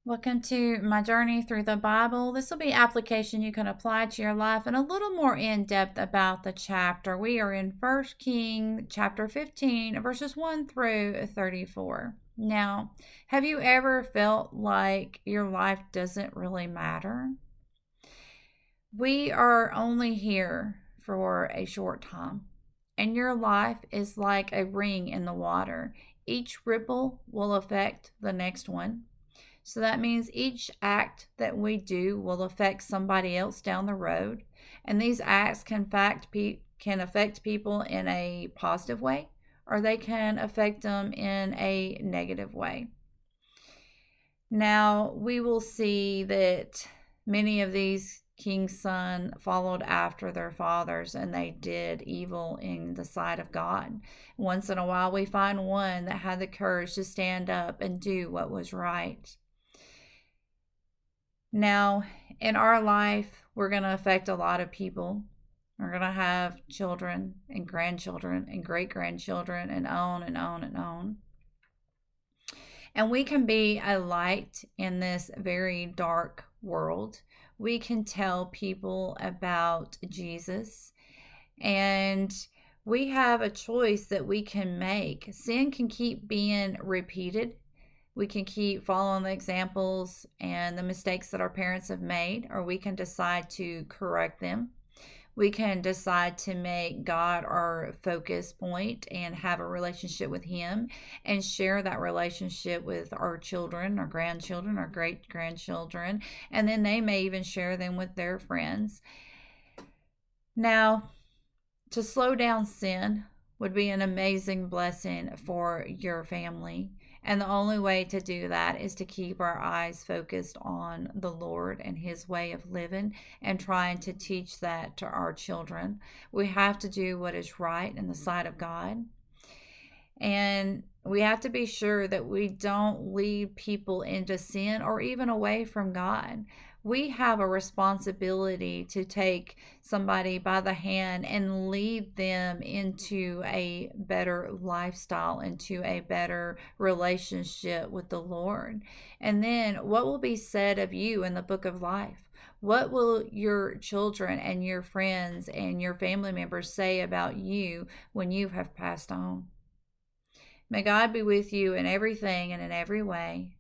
Welcome to my journey through the Bible. This will be application you can apply to your life and a little more in depth about the chapter. We are in 1 King chapter 15, verses 1 through 34. Now, have you ever felt like your life doesn't really matter? We are only here for a short time, and your life is like a ring in the water. Each ripple will affect the next one. So that means each act that we do will affect somebody else down the road. And these acts can affect people in a positive way, or they can affect them in a negative way. Now, we will see that many of these king's sons followed after their fathers, and they did evil in the sight of God. Once in a while, we find one that had the courage to stand up and do what was right. Now, in our life, we're going to affect a lot of people. We're going to have children and grandchildren and great grandchildren and on and on and on. And we can be a light in this very dark world. We can tell people about Jesus, and we have a choice that we can make. Sin can keep being repeated. We can keep following the examples and the mistakes that our parents have made, or we can decide to correct them. We can decide to make God our focus point and have a relationship with Him and share that relationship with our children, our grandchildren, our great grandchildren, and then they may even share them with their friends. Now, to slow down sin would be an amazing blessing for your family. And the only way to do that is to keep our eyes focused on the Lord and His way of living and trying to teach that to our children. We have to do what is right in the sight of God. And we have to be sure that we don't lead people into sin or even away from God. We have a responsibility to take somebody by the hand and lead them into a better lifestyle, into a better relationship with the Lord. And then what will be said of you in the book of life? What will your children and your friends and your family members say about you when you have passed on? May God be with you in everything and in every way.